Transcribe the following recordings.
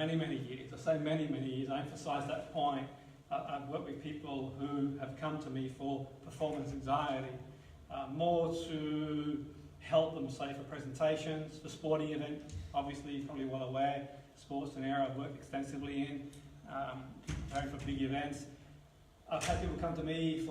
many, many years. I say many, many years. I emphasise that point. I've worked with people who have come to me for performance anxiety, more to help them, say, for presentations, for sporting events. Obviously, you're probably well aware, sports is an area I've worked extensively in, preparing for big events. I've had people come to me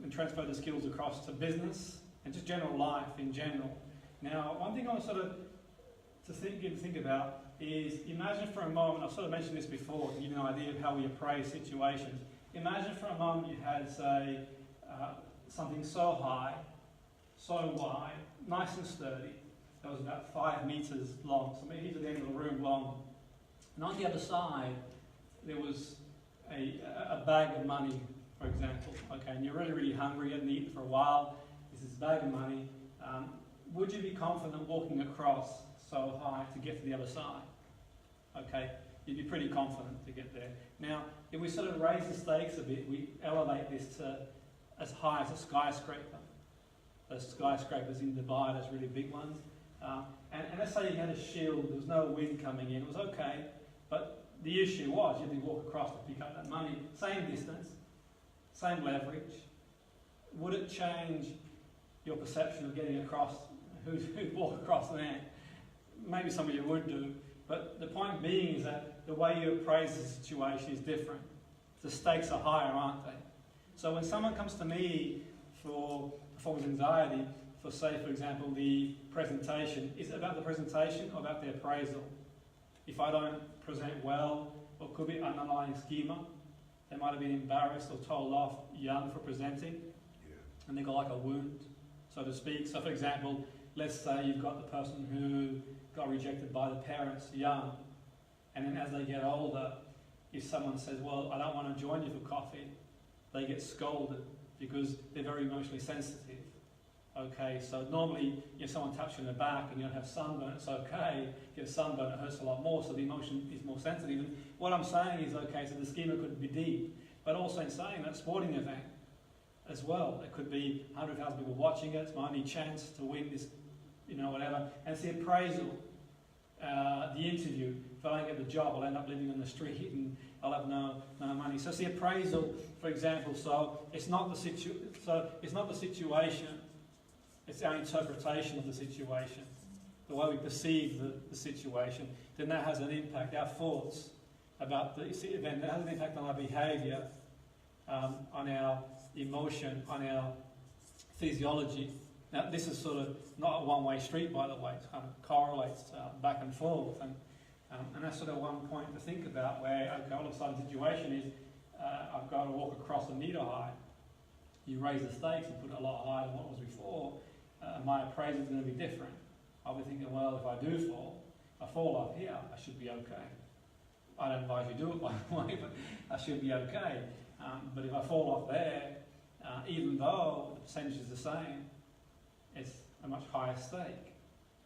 and transfer the skills across to business and just general life in general. Now, one thing I want to think about is, imagine for a moment, I've sort of mentioned this before to give you an idea of how we appraise situations. Imagine for a moment you had, say, something so high, so wide, nice and sturdy, that was about 5 metres long, so maybe to the end of the room long. And on the other side, there was a bag of money, for example, okay, and you're really, really hungry, you hadn't eaten for a while, this is a bag of money. Would you be confident walking across so high to get to the other side? Okay, you'd be pretty confident to get there. Now, if we sort of raise the stakes a bit, we elevate this to as high as a skyscraper. Those skyscrapers in Dubai, those really big ones. And let's say you had a shield, there was no wind coming in, it was okay, but the issue was you had to walk across to pick up that money. Same distance, same leverage. Would it change your perception of getting across, who'd walk across there? Maybe some of you would do, but the point being is that the way you appraise the situation is different. The stakes are higher, aren't they? So when someone comes to me for performance anxiety, for say, for example, the presentation, is it about the presentation or about the appraisal? If I don't present well, or could be underlying schema, they might have been embarrassed or told off young for presenting, and they got like a wound, so to speak. So for example, let's say you've got the person who got rejected by the parents young, and then as they get older, if someone says, well, I don't want to join you for coffee, they get scolded because they're very emotionally sensitive. Okay, so normally if someone taps you in the back and you don't have sunburn, it's okay. If you have sunburn, it hurts a lot more, so the emotion is more sensitive. And what I'm saying is, okay, so the schema could be deep, but also in saying that sporting event as well, it could be 100,000 people watching it, it's my only chance to win this, whatever. And it's the appraisal, the interview. If I don't get the job, I'll end up living on the street and I'll have no money. So it's the appraisal, for example. So it's not the situation. It's our interpretation of the situation, the way we perceive the situation. Then that has an impact. Our thoughts about the event, that has an impact on our behaviour, on our emotion, on our physiology. Now, this is sort of not a one-way street, by the way. It kind of correlates back and forth. And that's sort of one point to think about where, okay, all of a sudden the situation is, I've got to walk across a metre high. You raise the stakes and put it a lot higher than what was before. My appraisal is going to be different. I'll be thinking, well, if I do fall, I fall off here, I should be okay. I don't advise you do it, by the way, but I should be okay. But if I fall off there, even though the percentage is the same, it's a much higher stake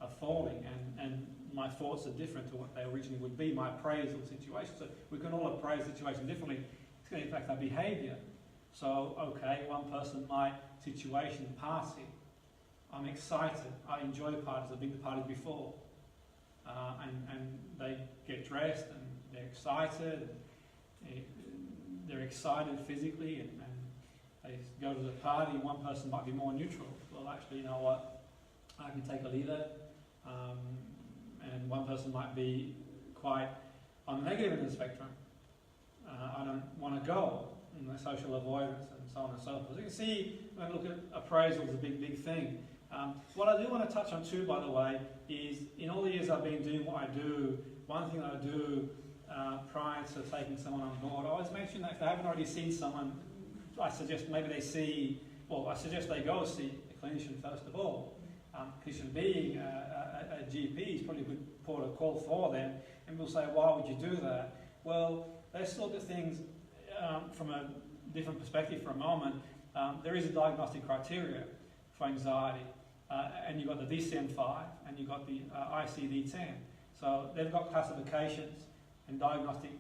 of falling, and my thoughts are different to what they originally would be, my appraisal situation. So we can all appraise the situation differently. It's going to impact our behaviour. So, okay, one person, my situation, party, I'm excited, I enjoy parties, I've been to parties before. And they get dressed and they're excited, they're excited physically, and they go to the party, and one person might be more neutral. Well, actually, you know what, I can take or leave it. And one person might be quite on the negative end of the spectrum. I don't want to go, social avoidance and so on and so forth. As you can see, when we look at appraisal, is a big, big thing. What I do want to touch on too, by the way, is in all the years I've been doing what I do, one thing I do prior to taking someone on board, I always mention that if they haven't already seen someone, I suggest maybe they go see a clinician first of all. Clinician being a GP is probably a good port of call for them, and we'll say, why would you do that? Well, let's look at things from a different perspective for a moment. There is a diagnostic criteria for anxiety, and you've got the DSM-5 and you've got the ICD-10. So they've got classifications and diagnostic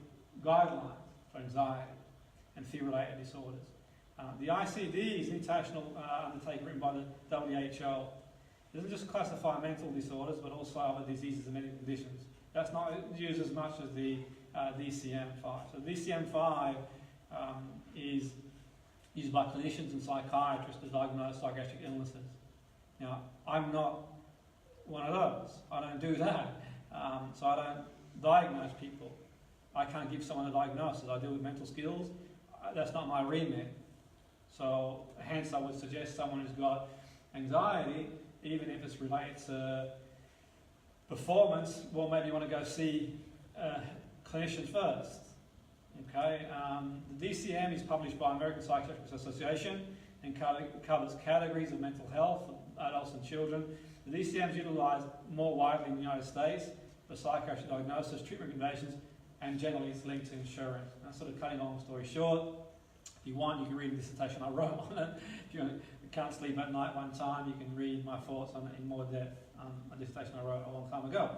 guidelines for anxiety and fear-related disorders. The ICD is an international undertaking written by the WHO. It doesn't just classify mental disorders, but also other diseases and medical conditions. That's not used as much as the DCM-5. So DCM-5 is used by clinicians and psychiatrists to diagnose psychiatric illnesses. Now, I'm not one of those. I don't do that. So I don't diagnose people. I can't give someone a diagnosis. I deal with mental skills. That's not my remit. So hence I would suggest someone who's got anxiety, even if it's related to performance, well, maybe you want to go see clinicians first. Okay, the DCM is published by American Psychiatric Association and covers categories of mental health for adults and children. The DCM is utilised more widely in the United States for psychiatric diagnosis, treatment recommendations, and generally it's linked to insurance. Now, sort of cutting a long story short, if you want, you can read a dissertation I wrote on it. If you can't sleep at night one time, you can read my thoughts on it in more depth. A dissertation I wrote a long time ago.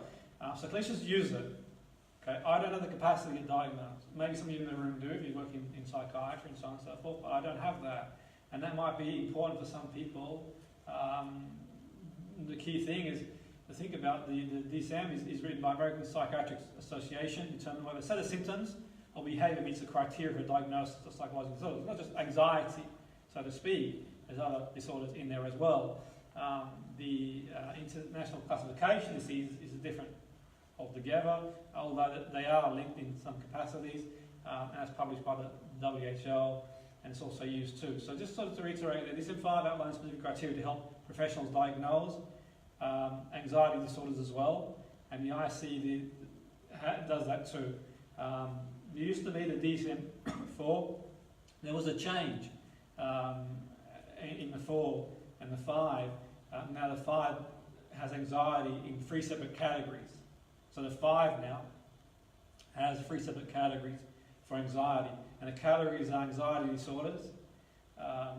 So clinicians use it. Okay, I don't have the capacity to diagnose. Maybe some of you in the room do if you work in psychiatry and so on and so forth, but I don't have that. And that might be important for some people. The key thing is to think about the DSM is written by American Psychiatric Association, determine whether a set of symptoms or behaviour meets the criteria for diagnosis of psychological disorders. It's not just anxiety, so to speak. There's other disorders in there as well. The international classification is different altogether, although they are linked in some capacities, and that's published by the WHO, and it's also used too. So just sort of to reiterate, the DSM-5 outlines specific criteria to help professionals diagnose anxiety disorders as well, and the ICD does that too. There used to be the DSM-4. There was a change in the 4 and the 5. Now the 5 has anxiety in 3 separate categories. So the 5 now has 3 separate categories for anxiety. And the categories are anxiety disorders,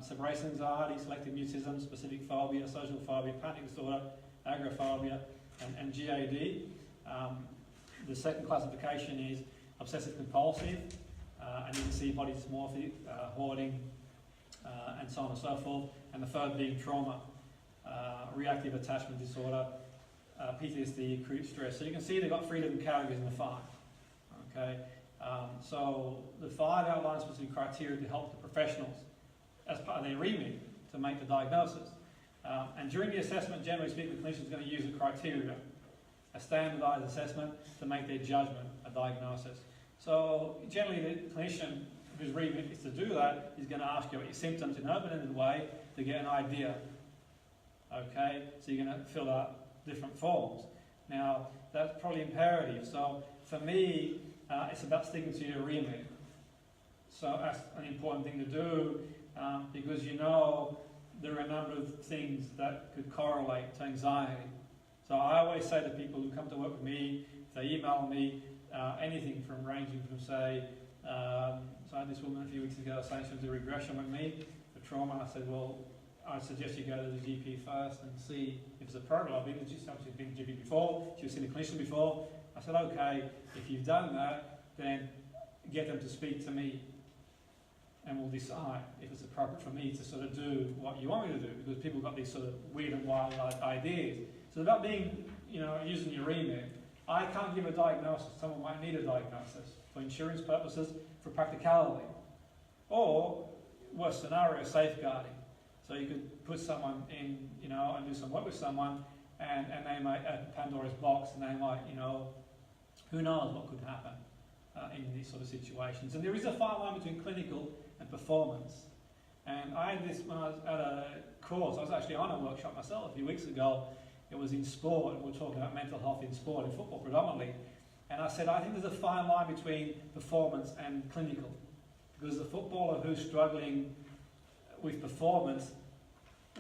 separation anxiety, selective mutism, specific phobia, social phobia, panic disorder, agoraphobia, and GAD. The second classification is obsessive compulsive, and you can see body dysmorphic, hoarding, and so on and so forth. And the third being trauma. Reactive attachment disorder, PTSD, acute stress. So you can see they've got 3 different categories in the 5. Okay, so the 5 outlines specific criteria to help the professionals as part of their remit to make the diagnosis. And during the assessment, generally speaking, the clinician is going to use a criteria, a standardised assessment to make their judgment, a diagnosis. So generally, the clinician whose remit is to do that is going to ask you about your symptoms in an open-ended way to get an idea. Okay, so you're going to fill out different forms. Now, that's probably imperative. So for me, it's about sticking to your remit. So that's an important thing to do because you know there are a number of things that could correlate to anxiety. So I always say to people who come to work with me, if they email me, anything from ranging from say, so I had this woman a few weeks ago saying she was a regression with me for trauma. I said, well, I suggest you go to the GP first and see if it's appropriate. I've been to she's been to GP before, she was seen a clinician before. I said, okay, if you've done that, then get them to speak to me and we'll decide if it's appropriate for me to sort of do what you want me to do, because people got these sort of weird and wild ideas. So about being, using your remit, I can't give a diagnosis. Someone might need a diagnosis for insurance purposes, for practicality, or worst scenario, safeguarding. So you could put someone in, and do some work with someone, and they might open Pandora's box, and they might, who knows what could happen in these sort of situations. And there is a fine line between clinical and performance. And I had this when I was at a course. I was actually on a workshop myself a few weeks ago. It was in sport, and we were talking about mental health in sport, in football predominantly. And I said, I think there's a fine line between performance and clinical. Because the footballer who's struggling with performance,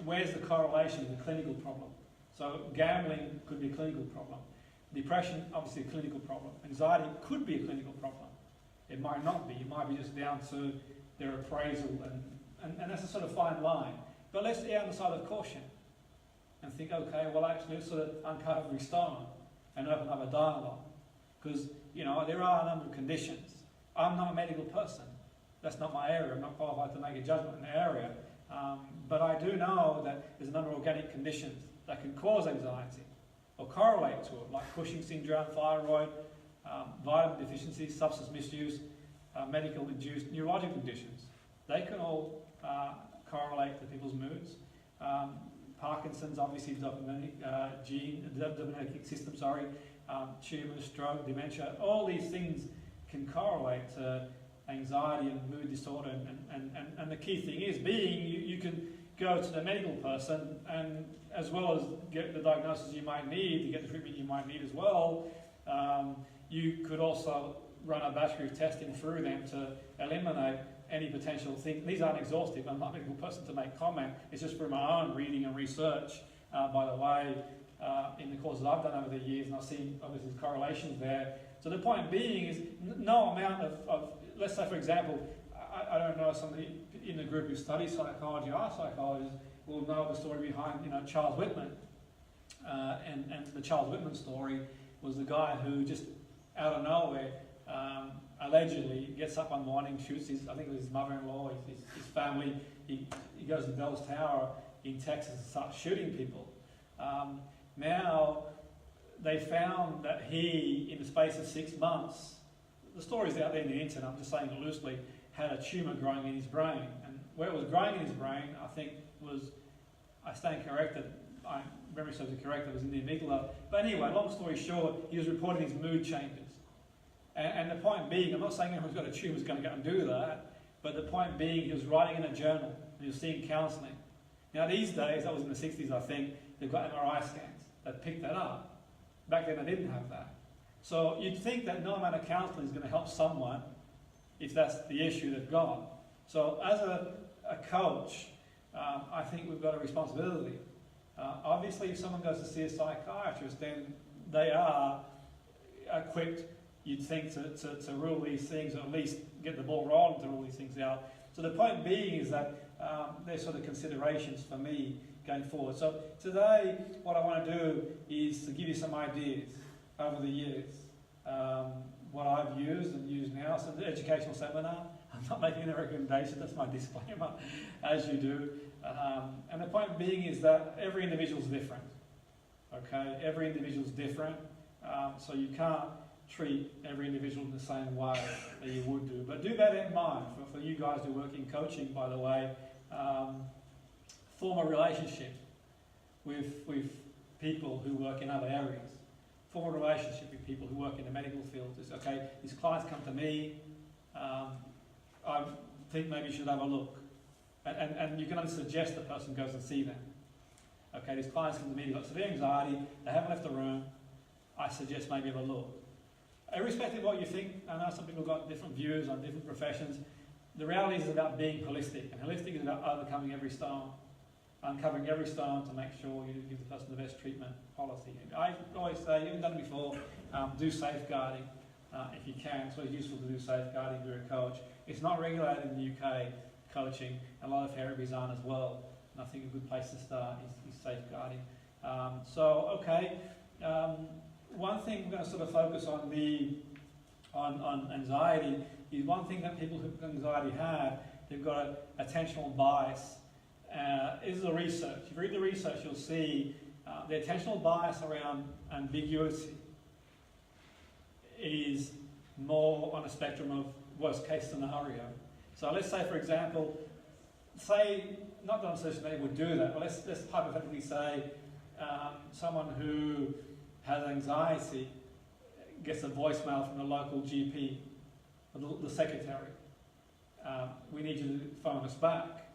where's the correlation with the clinical problem? So gambling could be a clinical problem. Depression, obviously a clinical problem. Anxiety could be a clinical problem. It might not be. It might be just down to their appraisal, and that's a sort of fine line. But let's err on the side of caution and think, okay, well actually let's sort of uncover every stone and open up a dialogue. Because, there are a number of conditions. I'm not a medical person. That's not my area. I'm not qualified to make a judgment in the area. But I do know that there's a number of organic conditions that can cause anxiety. or correlate to it, like Cushing syndrome, thyroid, vitamin deficiencies, substance misuse, medical-induced neurological conditions. They can all correlate to people's moods. Parkinson's, obviously, dopaminergic system, tumours, stroke, dementia, all these things can correlate to anxiety and mood disorder. And the key thing is you can go to the medical person and as well as get the diagnosis you might need, to get the treatment you might need as well, you could also run a battery of testing through them to eliminate any potential thing. These aren't exhaustive. I'm not a medical person to make comment. It's just from my own reading and research, by the way, in the courses I've done over the years, and I've seen obviously correlations there. So the point being is no amount of let's say for example, I don't know, somebody in the group who studies psychology or psychologists will know the story behind Charles Whitman. And the Charles Whitman story was the guy who just out of nowhere allegedly gets up one morning, shoots I think it was his mother-in-law, his family. He goes to Bell's Tower in Texas and starts shooting people. Now they found that he, in the space of 6 months, the story's out there in the internet, I'm just saying it loosely, had a tumour growing in his brain. And where it was growing in his brain, I think was, I stand corrected, my memory serves me correct, it was in the amygdala. But anyway, long story short, he was reporting his mood changes. And the point being, I'm not saying everyone who's got a tumour is going to go and do that, but the point being, he was writing in a journal, and he was seeing counselling. Now these days, that was in the 60s I think, they've got MRI scans that pick that up. Back then they didn't have that. So you'd think that no amount of counselling is going to help someone if that's the issue they've got. So as a coach, I think we've got a responsibility. Obviously, if someone goes to see a psychiatrist, then they are equipped, you'd think, to rule these things, or at least get the ball rolling to rule these things out. So the point being is that there's sort of considerations for me going forward. So today, what I want to do is to give you some ideas over the years. What I've used and use now. So the educational seminar, I'm not making any recommendation, that's my disclaimer, as you do. And the point being is that every individual is different. Okay, every individual is different. So you can't treat every individual in the same way that you would do. But do that in mind. For you guys who work in coaching, by the way, form a relationship with people who work in other areas. Form a relationship with people who work in the medical field. It's, okay, these clients come to me, I think maybe you should have a look. And you can only suggest the person goes and see them. Okay, these clients come to me, they've got severe anxiety, they haven't left the room, I suggest maybe have a look. Irrespective of what you think, I know some people have got different views on different professions. The reality is about being holistic, and holistic is about overcoming every stone. Uncovering every stone to make sure you give the person the best treatment policy. I always say, you haven't done it before, do safeguarding if you can. It's always useful to do safeguarding if you're a coach. It's not regulated in the UK, coaching, and a lot of therapies aren't as well. And I think a good place to start is safeguarding. One thing we're going to sort of focus on on anxiety is one thing that people who have anxiety have, they've got attentional bias. This is the research. If you read the research, you'll see the attentional bias around ambiguity is more on a spectrum of worst case scenario. So let's say, for example, not that I'm saying they would do that, but let's hypothetically say someone who has anxiety gets a voicemail from the local GP, the secretary. We need you to phone us back.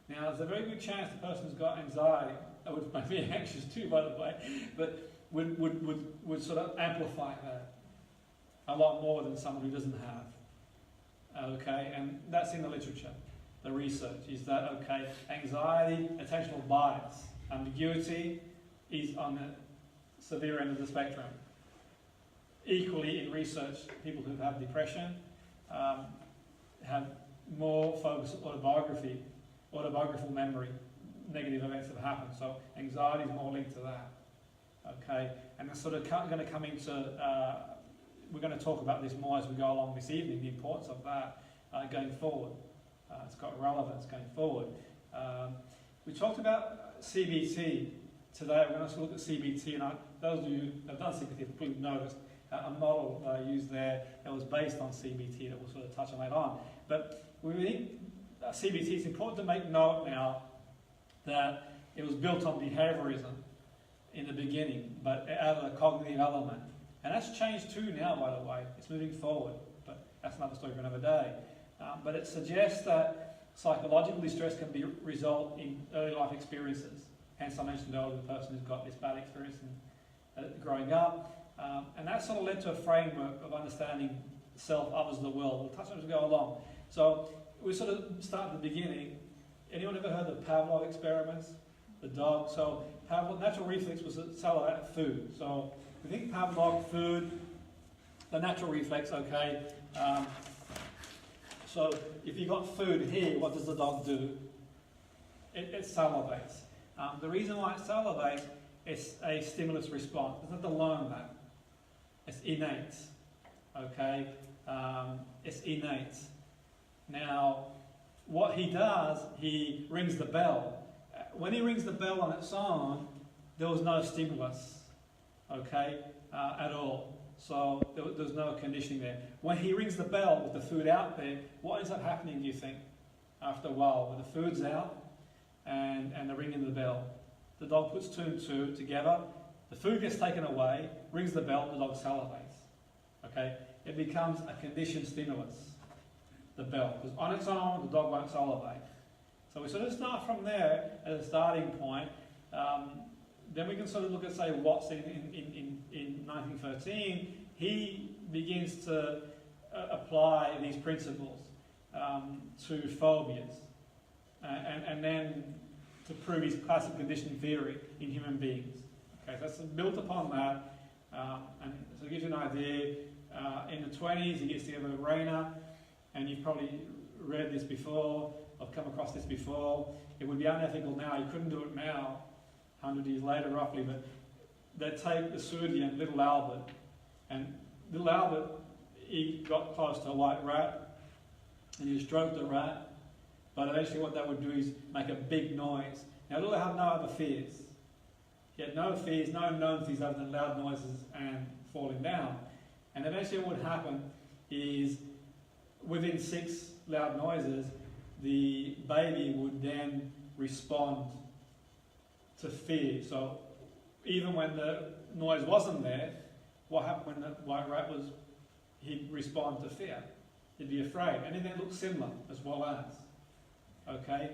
Now, there's a very good chance the person's got anxiety, that would make me anxious too, by the way, but would sort of amplify that a lot more than someone who doesn't have. Okay, and that's in the literature, the research, is that, okay, anxiety, attentional bias, ambiguity is on the severe end of the spectrum. Equally, in research, people who have depression have more focus on autobiographical memory, negative events that have happened. So anxiety is more linked to that. Okay, and it's sort of going to come into, we're going to talk about this more as we go along this evening, the importance of that going forward. It's got relevance going forward. We talked about CBT today we're going to look at CBT, and those of you who have done CBT have probably noticed a model that I used there that was based on CBT that we'll sort of touch on later on. But we think CBT, it's important to make note now that it was built on behaviorism in the beginning, but added a cognitive element. And that's changed too now, by the way. It's moving forward, but that's another story for another day. But it suggests that psychological distress can result in early life experiences. Hence, I mentioned earlier the person who's got this bad experience growing up. And that sort of led to a framework of understanding self, others, the world. We'll touch on it as we go along. So we sort of start at the beginning. Anyone ever heard of the Pavlov experiments? The dog. So Pavlov, natural reflex was to salivate food. So we think Pavlov, food, the natural reflex, okay. So if you've got food here, what does the dog do? It salivates. The reason why it salivates is a stimulus response. It doesn't have to learn that. It's innate. Okay? It's innate. Now, what he does, he rings the bell. When he rings the bell on its own, there was no stimulus, okay, at all. So there's no conditioning there. When he rings the bell with the food out there, what ends up happening, do you think, after a while? When the food's out and they're ringing the bell, the dog puts two and two together, the food gets taken away, rings the bell, the dog salivates. Okay? It becomes a conditioned stimulus, the bell. Because on its own, the dog won't salivate. So we sort of start from there as a starting point. Then we can sort of look at, say, Watson in 1913. He begins to apply these principles to phobias. And then to prove his classic conditioning theory in human beings. Okay, so that's built upon that. And so it gives you an idea. In the 20s, he gets together with Rayner, and you've probably read this before, or come across this before. It would be unethical now. You couldn't do it now, 100 years later roughly, but they take the Sudian, little Albert, and little Albert, he got close to a white rat, and he stroked the rat, but eventually what that would do is make a big noise. Now, little had no other fears. He had no fears, no known fears other than loud noises and falling down. And eventually what would happen is, within 6 loud noises, the baby would then respond to fear. So even when the noise wasn't there, what happened when the white rat was, he'd respond to fear. He'd be afraid. And then look similar as well as. Okay?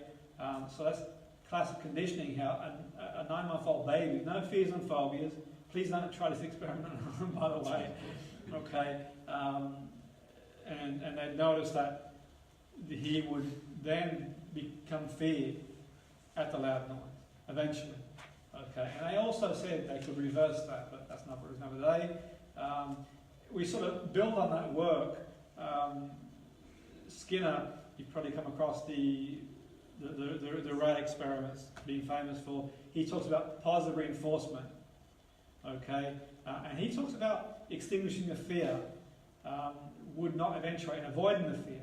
So that's classic conditioning, how a 9-month-old baby, no fears and phobias. Please don't try this experiment, by the way. Okay? And they'd notice that he would then become feared at the loud noise, eventually. Okay, and they also said they could reverse that, but that's not for another day. We sort of build on that work. Skinner, you've probably come across the rat experiments being famous for. He talks about positive reinforcement. Okay, and he talks about extinguishing the fear would not eventuate in avoiding the fear.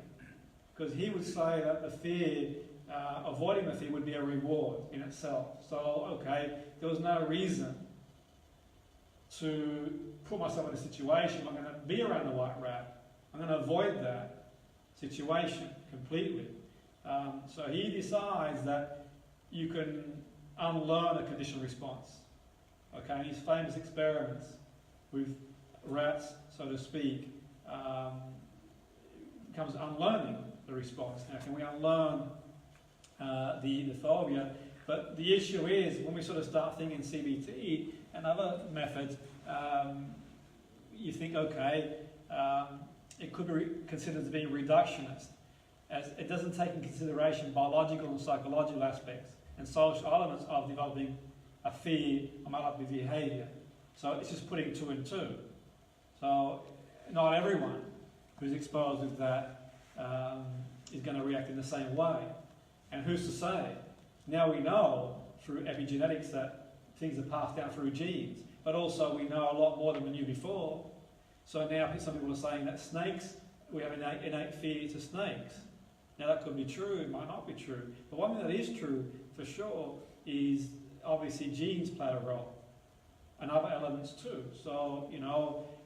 Because he would say that the fear, avoiding the fear would be a reward in itself. So, okay, there was no reason to put myself in a situation where I'm going to be around the white rat. I'm going to avoid that situation completely. So he decides that you can unlearn a conditional response. Okay, and his famous experiments with rats, so to speak, comes unlearning the response. Now, can we unlearn the phobia? But the issue is, when we sort of start thinking CBT and other methods, you think, okay, it could be considered as being reductionist, as it doesn't take into consideration biological and psychological aspects and social elements of developing a fear or maladaptive behaviour. So it's just putting 2 and 2. So not everyone who's exposed with that is going to react in the same way. And who's to say? Now we know through epigenetics that things are passed down through genes, but also we know a lot more than we knew before. So now some people are saying that snakes, we have innate fear to snakes. Now that could be true, it might not be true. But one thing that is true for sure is obviously genes play a role, and other elements too. So,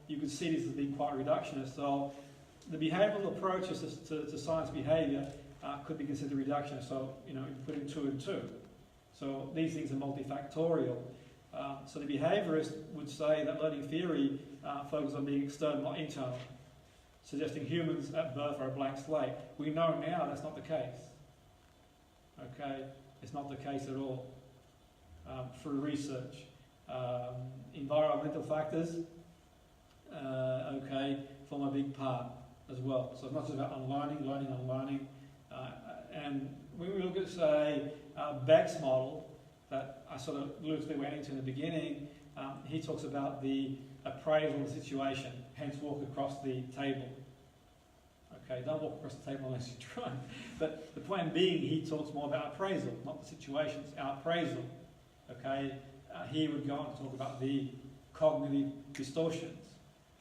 you could see this as being quite reductionist. So the behavioural approaches to science behaviour could be considered reductionist. So, you put in 2 and 2. So these things are multifactorial. So the behaviourist would say that learning theory focuses on being external, not internal, suggesting humans at birth are a blank slate. We know now that's not the case. Okay, it's not the case at all. Through research, environmental factors, form a big part as well. So it's not just about unlearning, and when we look at, say, Beck's model that I sort of loosely went into in the beginning, he talks about the appraisal of the situation, hence walk across the table. Okay, don't walk across the table unless you're trying. But the point being, he talks more about appraisal, not the situations, our appraisal. Okay, he would go on to talk about the cognitive distortions.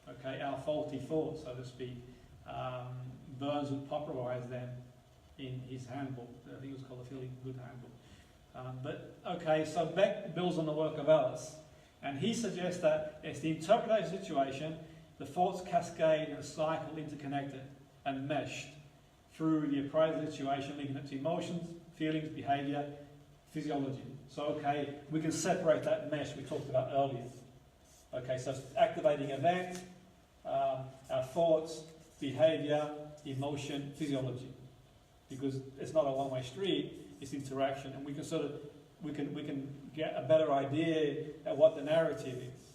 Okay, our faulty thoughts, so to speak. Burns would popularise them in his handbook. I think it was called the Feeling Good Handbook. So Beck builds on the work of Ellis, and he suggests that it's the interpretation of the situation, the thoughts cascade and cycle interconnected and meshed through the appraisal situation, linking it to emotions, feelings, behaviour, physiology. So, we can separate that mesh we talked about earlier. So it's activating event, our thoughts, behaviour, emotion, physiology. Because it's not a one-way street, it's interaction, and we can get a better idea of what the narrative is,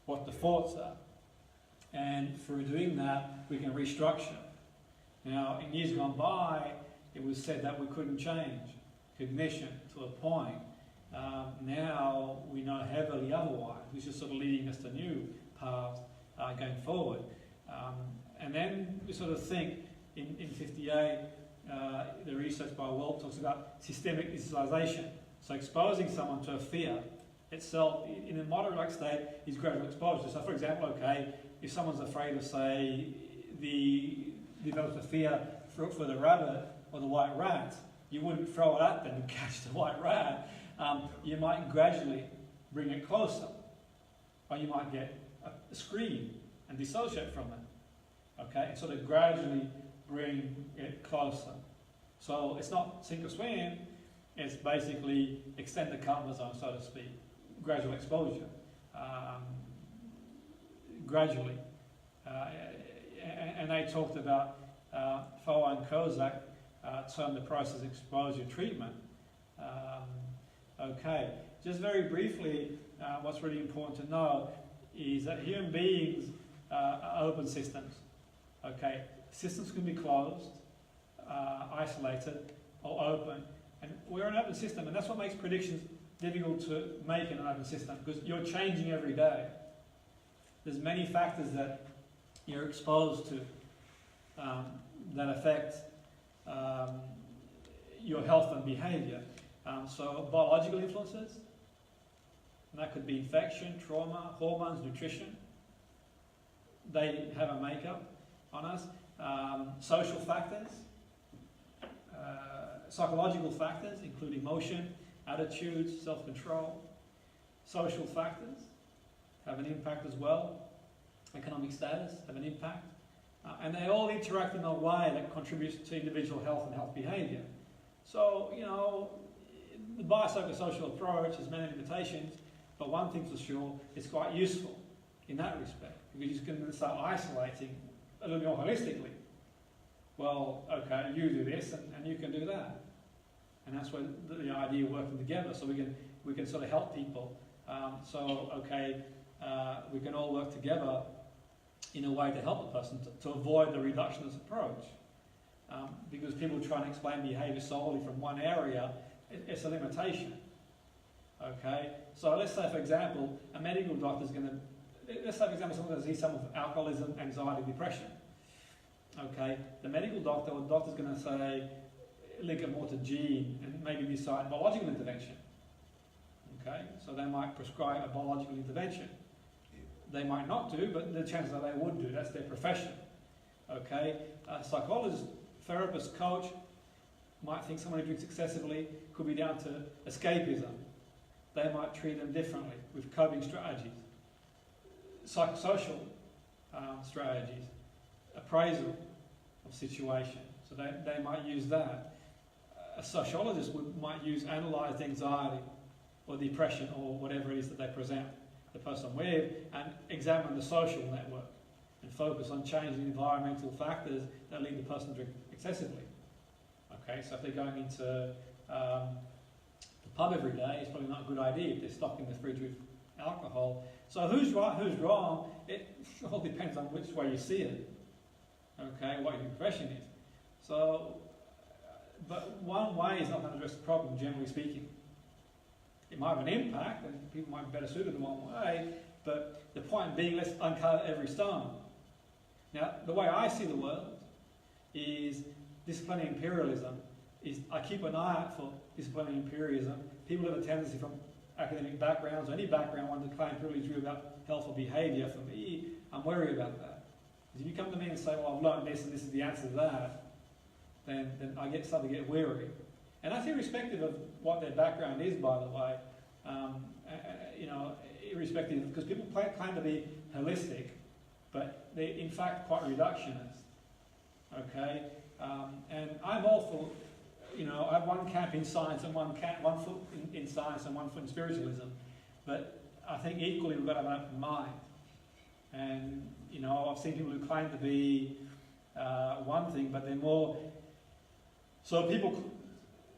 what the thoughts are. And through doing that, we can restructure. Now, in years gone by, it was said that we couldn't change cognition to a point. Now we know heavily otherwise, which is sort of leading us to new paths going forward. And then we sort of think, in 58, the research by Walt talks about systemic desensitization. So exposing someone to a fear itself, in a moderate state, is gradual exposure. So for example, if someone's afraid of, say, develops a fear for the rabbit or the white rat, you wouldn't throw it at them and catch the white rat. You might gradually bring it closer, or you might get a scream and dissociate from it. And sort of gradually bring it closer. So it's not sink or swim, it's basically extend the comfort zone, so to speak. Gradual exposure. Gradually. And they talked about, Foa and Kozak termed the process exposure treatment. Just very briefly, what's really important to know is that human beings are open systems. Systems can be closed, isolated, or open. And we're an open system, and that's what makes predictions difficult to make in an open system, because you're changing every day. There's many factors that you're exposed to that affect your health and behaviour. So biological influences, and that could be infection, trauma, hormones, nutrition. They have a makeup on us. Social factors, psychological factors include emotion, attitudes, self-control. Social factors have an impact as well. Economic status have an impact. And they all interact in a way that contributes to individual health and health behaviour. So, the biopsychosocial approach has many limitations, but one thing's for sure, it's quite useful in that respect, because you can start isolating a little more holistically. Well, you do this and you can do that. And that's where the idea of working together, so we can sort of help people. We can all work together in a way to help the person to avoid the reductionist approach. Because people try and explain behaviour solely from one area, it's a limitation. So let's say, for example, a medical doctor's going to, let's say, for example, someone's going to see someone with alcoholism, anxiety, depression. The medical doctor or the doctor's going to say, link it more to gene and maybe decide biological intervention. So they might prescribe a biological intervention. They might not do, but the chances are they would do. That's their profession. A psychologist, therapist, coach might think someone who drinks excessively could be down to escapism. they might treat them differently with coping strategies, psychosocial strategies, appraisal of situation. So they might use that. A sociologist might use analysed anxiety or depression or whatever it is that they present the person with, and examine the social network and focus on changing environmental factors that lead the person to drink excessively. Okay, so if they're going into the pub every day, it's probably not a good idea if they're stocking the fridge with alcohol. So who's right, who's wrong? It all depends on which way you see it. Okay, what your impression is. So, but one way is not going to address the problem, generally speaking. It might have an impact, and people might be better suited in one way, but the point being, let's uncover every stone. Now, the way I see the world is disciplining imperialism. I keep an eye out for disciplining imperialism. People have a tendency from academic backgrounds, or any background, want to claim privilege view about helpful behaviour. For me, I'm wary about that. Because if you come to me and say, well, I've learned this and this is the answer to that, then I start to get weary. And that's irrespective of what their background is, by the way. You know, irrespective, because people claim to be holistic, but they're in fact quite reductionist. Okay, and I'm all for, you know, I have one camp in science and one foot in science and one foot in spiritualism, but I think equally we've got to have an open mind. And you know, I've seen people who claim to be one thing, but they're more. So people,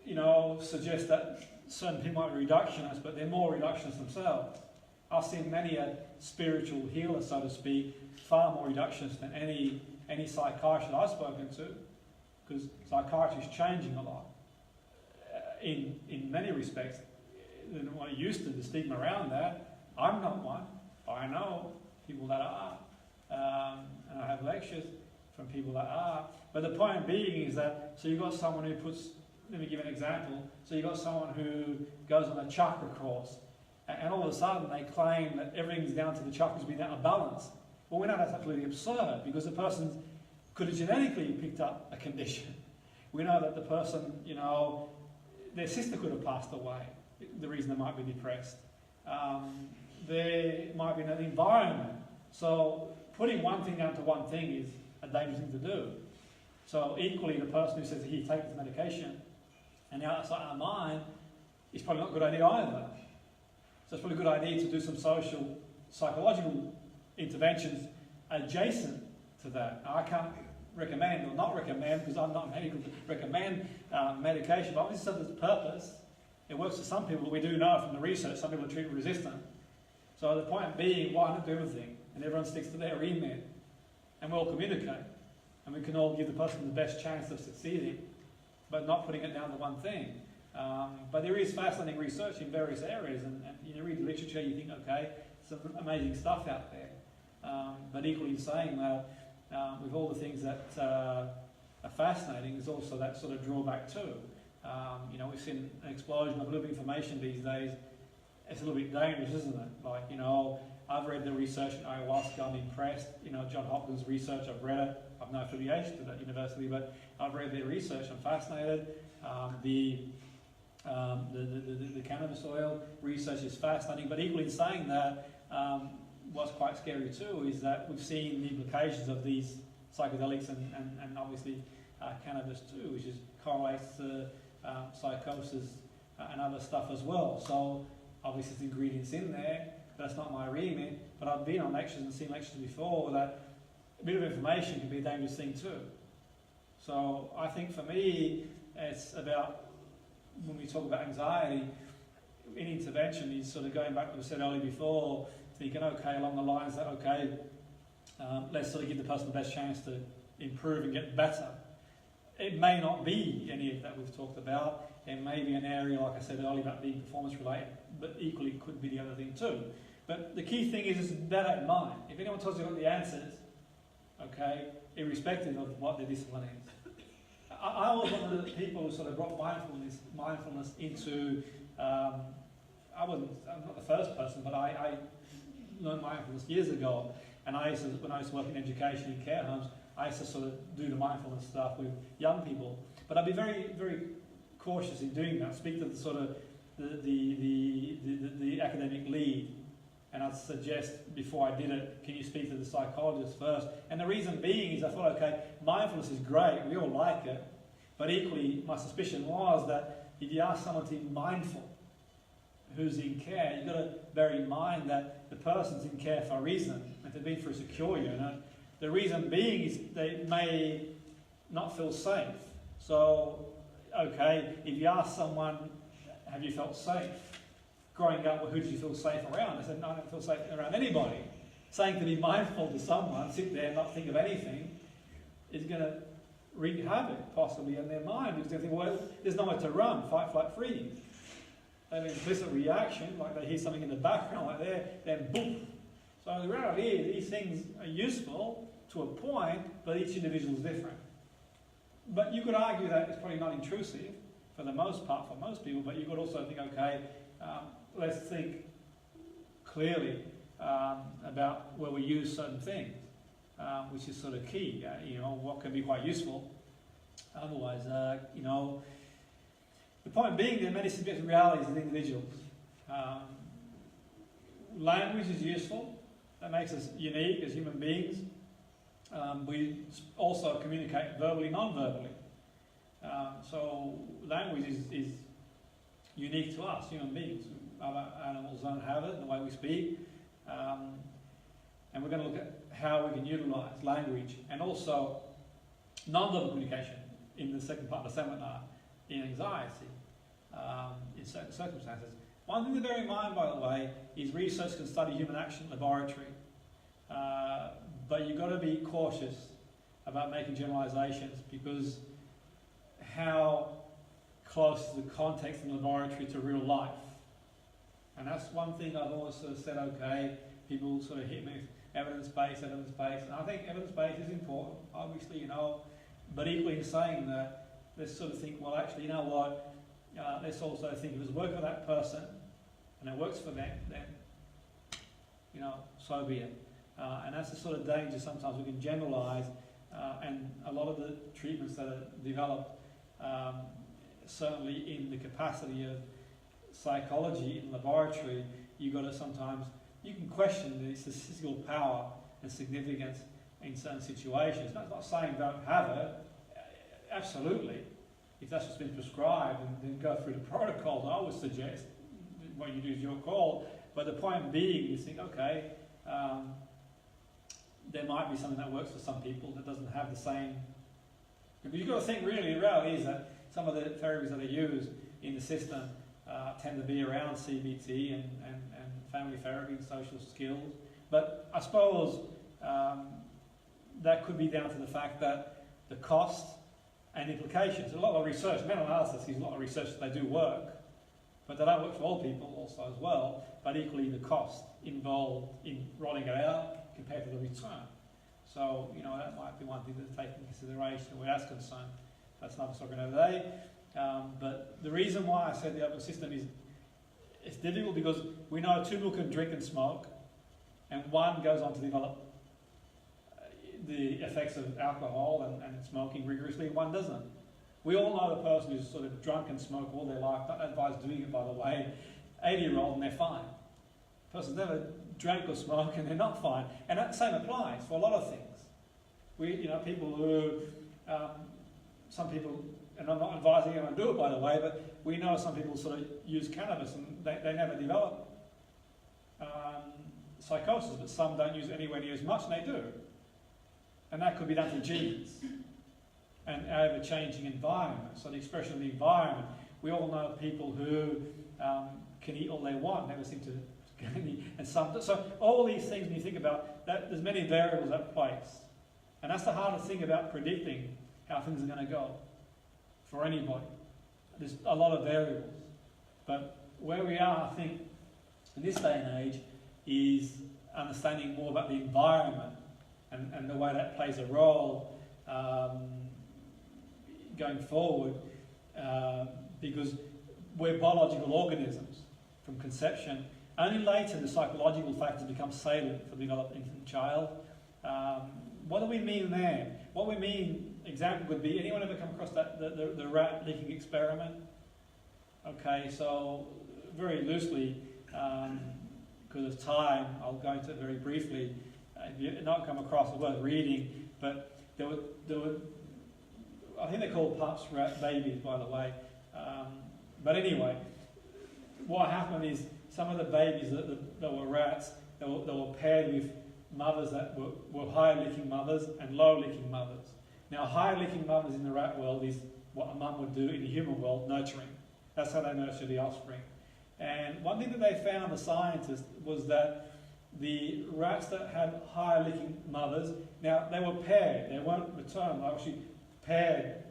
you know, suggest that certain people might be reductionists, but they're more reductionists themselves. I've seen many a spiritual healer, so to speak, far more reductionist than any psychiatrist I've spoken to, because psychiatry is changing a lot in many respects than what it used to. The stigma around that. I'm not one. I know people that are, and I have lectures from people that are. But the point being is that, so you've got someone who puts, let me give an example. So you've got someone who goes on a chakra course, and all of a sudden they claim that everything's down to the chakras being out of balance. Well, we know that's absolutely absurd, because the person could have genetically picked up a condition. We know that the person, you know, their sister could have passed away, the reason they might be depressed. There might be an environment. So putting one thing down to one thing is a dangerous thing to do. So equally, the person who says he takes this medication and the outside of our mind, is probably not a good idea either. So it's probably a good idea to do some social, psychological interventions adjacent to that. Now, I can't recommend, or not recommend, because I'm not medical, to recommend medication, but obviously serves its purpose. It works for some people, but we do know from the research some people are treatment resistant. So the point being, why not do everything? And everyone sticks to their remit, and we all communicate, and we can all give the person the best chance of succeeding, but not putting it down to one thing. But there is fascinating research in various areas, and you read the literature, you think, okay, some amazing stuff out there. But equally saying that, with all the things that are fascinating, there's also that sort of drawback too. You know, we've seen an explosion of a little bit of information these days. It's a little bit dangerous, isn't it? Like, you know, I've read the research in ayahuasca, I'm impressed. You know, John Hopkins' research, I've read it. I've no affiliation to that university, but I've read their research, I'm fascinated. The cannabis oil research is fascinating, but equally in saying that, what's quite scary too is that we've seen the implications of these psychedelics and obviously cannabis too, which is correlates to psychosis and other stuff as well. So obviously there's ingredients in there. That's not my remit, but I've been on lectures and seen lectures before that a bit of information can be a dangerous thing too. So I think for me, it's about, when we talk about anxiety, in intervention is sort of going back to what I said earlier before, thinking, okay, along the lines that, okay, let's sort of give the person the best chance to improve and get better. It may not be any of that we've talked about. It may be an area, like I said earlier, about being performance related, but equally it could be the other thing too. But the key thing is bear that in mind. If anyone tells you what the answers, okay, irrespective of what their discipline is. I was one of the people who sort of brought mindfulness into, I'm not the first person, but I learned mindfulness years ago, and I used to, when I used to work in education in care homes, I used to sort of do the mindfulness stuff with young people. But I'd be very, very cautious in doing that. Speak to the sort of the academic lead. And I'd suggest, before I did it, can you speak to the psychologist first? And the reason being is I thought, okay, mindfulness is great, we all like it, but equally my suspicion was that if you ask someone to be mindful, who's in care, you've got to bear in mind that the person's in care for a reason, and they've been through a secure unit. The reason being is they may not feel safe. So, okay, if you ask someone, have you felt safe? Growing up, well, who did you feel safe around? I said, no, I don't feel safe around anybody. Saying to be mindful to someone, sit there and not think of anything, is going to wreak havoc, possibly, in their mind. Because they think, well, there's nowhere to run, fight, flight, freeze. They have an implicit reaction, like they hear something in the background, like there, then boom. So the reality is, these things are useful to a point, but each individual is different. But you could argue that it's probably not intrusive, for the most part, for most people, but you could also think, okay, let's think clearly about where we use certain things, which is sort of key. What can be quite useful. Otherwise, the point being there are many subjective realities as individuals. Language is useful. That makes us unique as human beings. We also communicate verbally, non-verbally. So language is unique to us, human beings. Other animals don't have it, the way we speak. And we're going to look at how we can utilise language and also non-verbal communication in the second part of the seminar, in anxiety, in certain circumstances. One thing to bear in mind, by the way, is research can study human action in the laboratory. But you've got to be cautious about making generalisations, because how close is the context in the laboratory to real life? And that's one thing I've always sort of said, okay, people sort of hit me with evidence-based, and I think evidence-based is important, obviously, but equally in saying that, let's sort of think, well, actually, you know what, let's also think if it's working for that person, and it works for them, then, so be it. And that's the sort of danger sometimes we can generalise, and a lot of the treatments that are developed, certainly in the capacity of psychology in the laboratory, you've got to sometimes, you can question the statistical power and significance in certain situations. That's not saying don't have it, absolutely. If that's what's been prescribed, and then go through the protocols, I would suggest what you do is your call. But the point being, you think, okay, there might be something that works for some people that doesn't have the same. Because you've got to think really, the reality is that some of the therapies that are used in the system tend to be around CBT and family therapy and social skills. But I suppose that could be down to the fact that the cost and implications. A lot of research, mental analysis is a lot of research that they do work, but they don't work for all people also as well, but equally the cost involved in rolling it out compared to the return. So, that might be one thing to take into consideration where that's concerned. That's not what we're talking about today. But the reason why I said the open system is it's difficult because we know two people can drink and smoke, and one goes on to develop the effects of alcohol and smoking rigorously, and one doesn't. We all know the person who's sort of drunk and smoke all their life, don't advise doing it, by the way, 80-year-old, and they're fine. The person's never drank or smoked and they're not fine. And that same applies for a lot of things. People who, some people, and I'm not advising anyone to do it, by the way, but we know some people sort of use cannabis and they never develop psychosis, but some don't use it anywhere near as much, and they do. And that could be down to genes and ever-changing environment. So the expression of the environment, we all know people who can eat all they want, never seem to get any, and some. So all these things, when you think about that, there's many variables at place. And that's the hardest thing about predicting how things are going to go for anybody. There's a lot of variables. But where we are, I think, in this day and age, is understanding more about the environment and the way that plays a role going forward, because we're biological organisms from conception. Only later the psychological factors become salient for the developed infant child. What do we mean there? What we mean, example would be, anyone ever come across the rat licking experiment? Okay, so very loosely, because of time, I'll go into it very briefly. If you've not come across the word reading, but there were I think they're called pups, rat babies, by the way. But anyway, what happened is some of the babies that were rats, they were paired with mothers that were high-licking mothers and low-licking mothers. Now, high-licking mothers in the rat world is what a mum would do in the human world, nurturing. That's how they nurture the offspring. And one thing that they found, the scientists, was that the rats that had higher-licking mothers, now they were paired, they weren't maternal, they were actually paired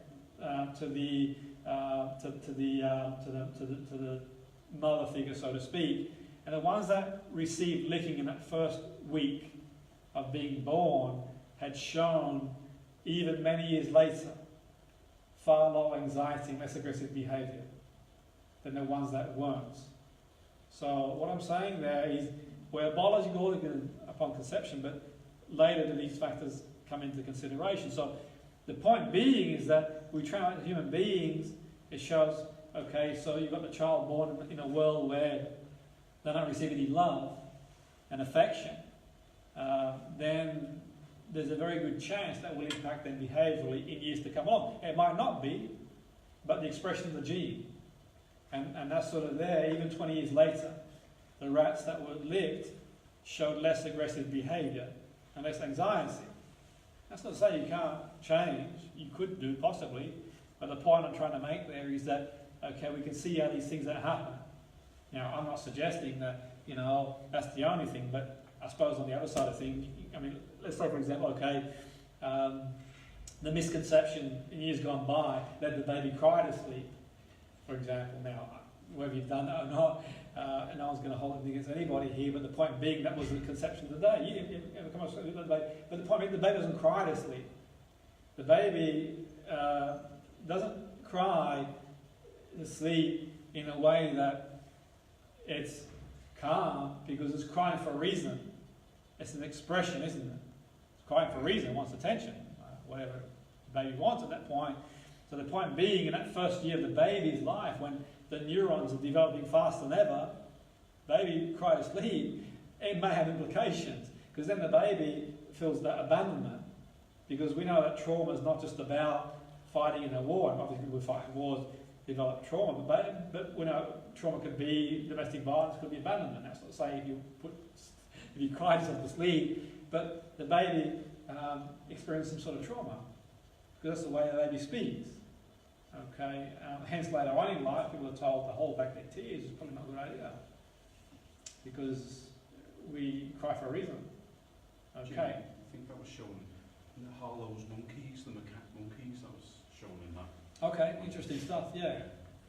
to the mother figure, so to speak. And the ones that received licking in that first week of being born had shown, even many years later, far lower anxiety and less aggressive behaviour than the ones that weren't. So what I'm saying there is we're biological upon conception, but later do these factors come into consideration. So the point being is that we train out human beings. It shows, okay, so you've got the child born in a world where they don't receive any love and affection, then there's a very good chance that will impact them behaviourally in years to come on. It might not be, but the expression of the gene. And that's sort of there, even 20 years later. The rats that were licked showed less aggressive behaviour and less anxiety. That's not to say you can't change. You could do, possibly. But the point I'm trying to make there is that, okay, we can see how these things that happen. Now, I'm not suggesting that, that's the only thing, but I suppose on the other side of things, I mean, let's say, for example, okay, the misconception in years gone by led the baby cry to sleep, for example. Now, whether you've done that or not, and no one's going to hold it against anybody here, but the point being, that was the conception of the day. But the point being, the baby doesn't cry to sleep. The baby doesn't cry to sleep in a way that it's calm, because it's crying for a reason. It's an expression, isn't it? It's crying for a reason, it wants attention, whatever the baby wants at that point. So the point being, in that first year of the baby's life, when the neurons are developing faster than ever, baby cry to sleep, it may have implications, because then the baby feels that abandonment. Because we know that trauma is not just about fighting in a war, and obviously people who fight in wars develop trauma, but we know trauma could be domestic violence, could be abandonment. That's not to say if you cry yourself to sleep, but the baby experiences some sort of trauma, because that's the way the baby speaks. Okay, hence later on in life, people are told to hold back their tears. Is probably not a good idea, because we cry for a reason. Okay. Jimmy, I think that was shown in the Harlow's monkeys, the macaque monkeys. That was shown in that. Okay, interesting stuff. Yeah.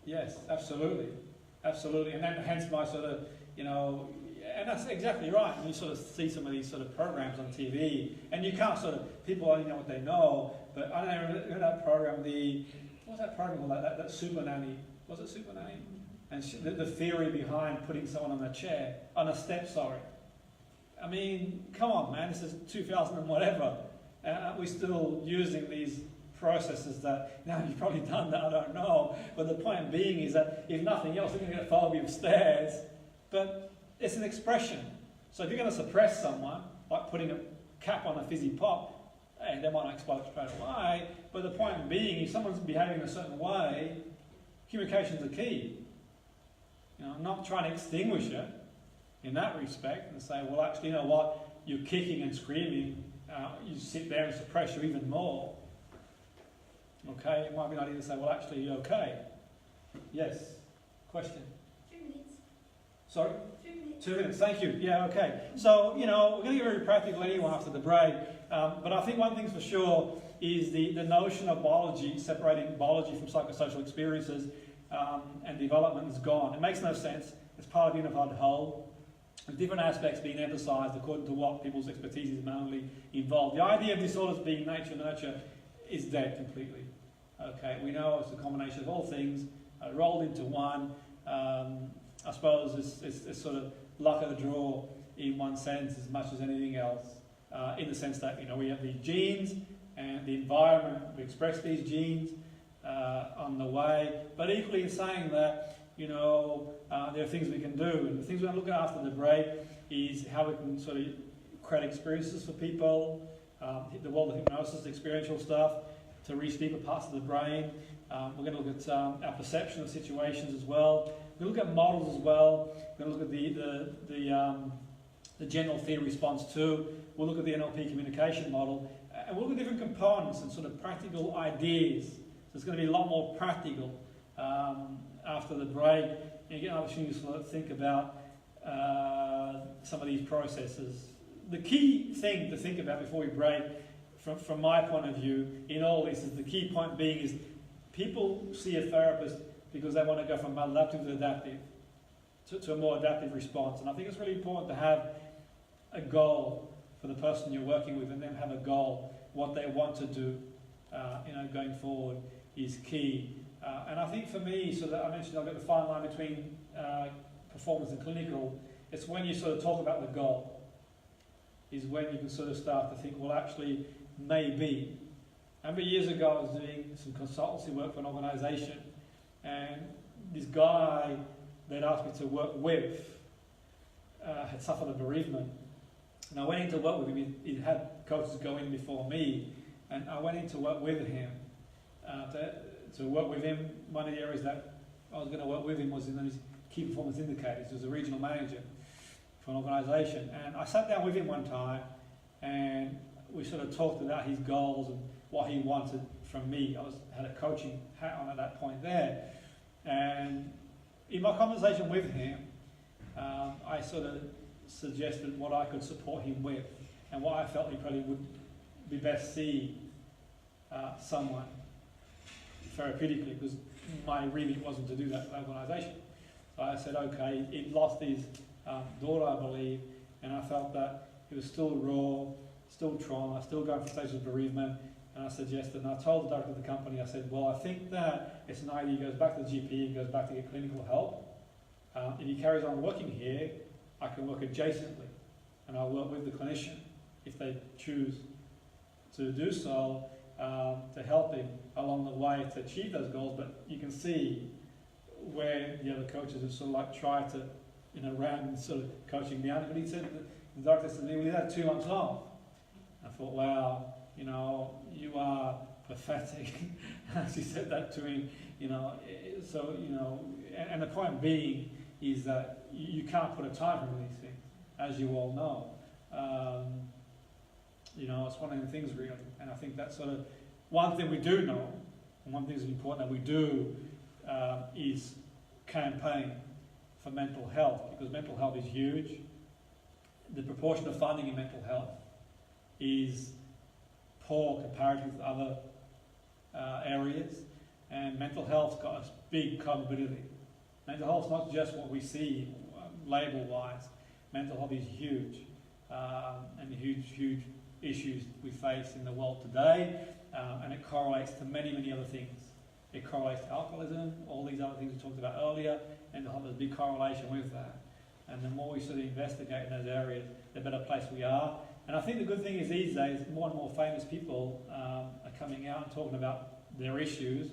Yes, absolutely, absolutely. And then hence my sort of, and that's exactly right. And you sort of see some of these sort of programs on TV, and you can't sort of, people only know what they know. But I don't know, remember that program, what was that program called, that Super Nanny? Was it Super Nanny? And the theory behind putting someone on a step, sorry. I mean, come on, man, this is 2000 and whatever. We're still using these processes that, now you've probably done that, I don't know. But the point being is that, if nothing else, you're going to get a phobia of stairs. But it's an expression. So if you're going to suppress someone, like putting a cap on a fizzy pop, hey, they might not explode straight away. But the point being, if someone's behaving in a certain way, communication's the key. I'm not trying to extinguish it in that respect and say, well, actually, you know what, you're kicking and screaming, you sit there and suppress you even more. Okay, it might be an idea to say, well, actually, you're okay. Yes? Question? 2 minutes. Sorry? 2 minutes. 2 minutes, thank you. Yeah, okay. So, we're going to get very practical anyway after the break. But I think one thing's for sure is the notion of biology, separating biology from psychosocial experiences and development is gone. It makes no sense. It's part of a unified whole. With different aspects being emphasised according to what people's expertise is mainly involved. The idea of disorders being nature-nurture is dead completely. Okay, we know it's a combination of all things rolled into one. I suppose it's sort of luck of the draw in one sense as much as anything else. In the sense that we have these genes and the environment we express these genes on the way, but equally in saying that there are things we can do. And the things we're going to look at after the break is how we can sort of create experiences for people, the world of hypnosis, experiential stuff, to reach deeper parts of the brain. We're going to look at our perception of situations as well. We're going to look at models as well. We're going to look at the general fear response too. We'll look at the NLP communication model. And we'll look at different components and sort of practical ideas. So it's going to be a lot more practical after the break. You get an opportunity to sort of think about some of these processes. The key thing to think about before we break, from my point of view, in all this, is the key point being is people see a therapist because they want to go from maladaptive to adaptive, to a more adaptive response. And I think it's really important to have a goal for the person you're working with, and then have a goal. What they want to do, going forward is key. And I think for me, so that I mentioned I've got the fine line between performance and clinical. It's when you sort of talk about the goal, is when you can sort of start to think, well, actually, maybe. I remember years ago I was doing some consultancy work for an organisation, and this guy they'd asked me to work with had suffered a bereavement. And I went in to work with him. He'd had coaches go in before me, and I went in to work with him. To work with him, one of the areas that I was going to work with him was in these key performance indicators. He was a regional manager for an organisation. And I sat down with him one time, and we sort of talked about his goals and what he wanted from me. I had a coaching hat on at that point there. And in my conversation with him, I sort of suggested what I could support him with and what I felt he probably would be best see someone therapeutically, because my remit wasn't to do that for the organisation. So I said, okay, he'd lost his daughter, I believe, and I felt that he was still raw, still trauma, still going through stages of bereavement, and I suggested, and I told the director of the company, I said, well, I think that it's an idea, he goes back to the GP, he goes back to get clinical help. If he carries on working here, I can work adjacently, and I'll work with the clinician if they choose to do so, to help him along the way to achieve those goals. But you can see where the other coaches have sort of like tried to, round sort of coaching me out. But he said, the doctor said, well, he had 2 months off. I thought, wow, you are pathetic. As he said that to me, so, and the point being is that you can't put a time on these things, as you all know. It's one of the things really, and I think that's sort of one thing we do know, and one thing that's important that we do is campaign for mental health, because mental health is huge. The proportion of funding in mental health is poor comparatively with other areas, and mental health's got a big comorbidity. Mental health's not just what we see label-wise. Mental health is huge, and the huge issues we face in the world today, and it correlates to many, many other things. It correlates to alcoholism, all these other things we talked about earlier, and there's a big correlation with that. And the more we sort of investigate in those areas, the better place we are. And I think the good thing is these days, more and more famous people are coming out and talking about their issues,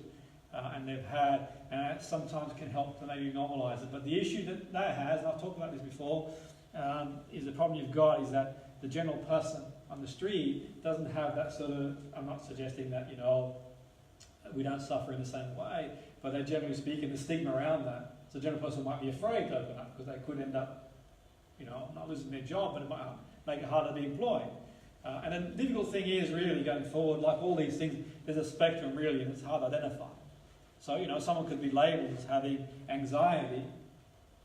and they've had, and that sometimes can help to maybe normalise it. But the issue that has, and I've talked about this before, is the problem you've got is that the general person on the street doesn't have that sort of, I'm not suggesting that, we don't suffer in the same way, but they generally speaking, the stigma around that. So the general person might be afraid to open up because they could end up, not losing their job, but it might make it harder to be employed. And the difficult thing is really going forward, like all these things, there's a spectrum really, and it's hard to identify. So, someone could be labelled as having anxiety,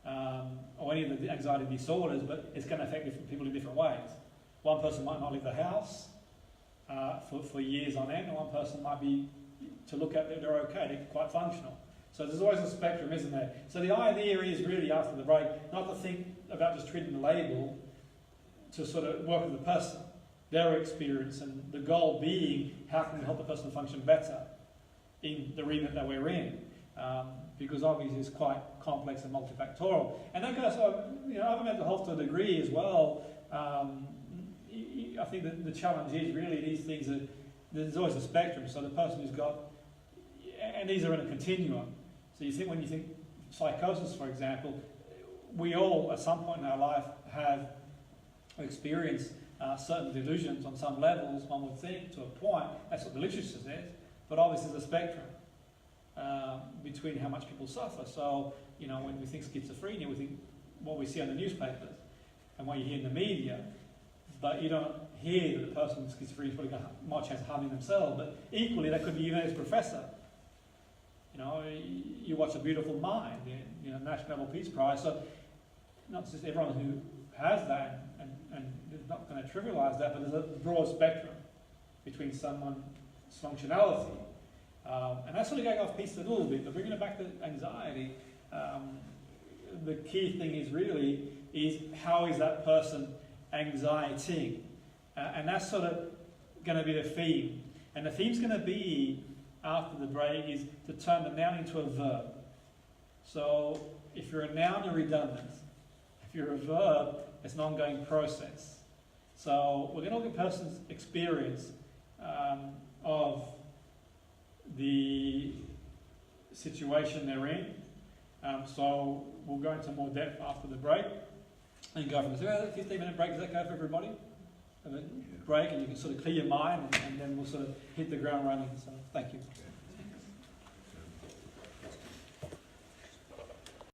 or any of the anxiety disorders, but it's going to affect different people in different ways. One person might not leave the house for years on end, and one person might be, to look at, they're okay, they're quite functional. So there's always a spectrum, isn't there? So the idea is really, after the break, not to think about just treating the label, to sort of work with the person, their experience, and the goal being, how can we help the person function better in the remit that we're in? Because obviously it's quite complex and multifactorial. And that goes, other mental health to a degree as well. I think that the challenge is really these things are, there's always a spectrum. So the person who's got, and these are in a continuum. So you think when you think psychosis, for example, we all at some point in our life have experienced certain delusions on some levels, one would think, to a point. That's what the literature says. But obviously there's a spectrum between how much people suffer. So, you know, when we think schizophrenia, we think what we see on the newspapers and what you hear in the media, but you don't hear that the person with schizophrenia is probably got more chance of harming themselves. But equally, that could be even as a professor. You know, you watch A Beautiful Mind, you know, National Nobel Peace Prize. So, not just everyone who has that, and not going to trivialise that, but there's a broad spectrum between someone's functionality. And that's sort of going off piece a little bit, but bringing it back to anxiety, the key thing is how is that person anxieting? And that's sort of going to be the theme. And the theme's going to be, after the break, is to turn the noun into a verb. So if you're a noun, you're redundant. If you're a verb, it's an ongoing process. So we're going to look at a person's experience of the situation they're in. So we'll go into more depth after the break and go from the 15-minute break. Does that go for everybody? Have a break and you can sort of clear your mind, and then we'll sort of hit the ground running. So thank you.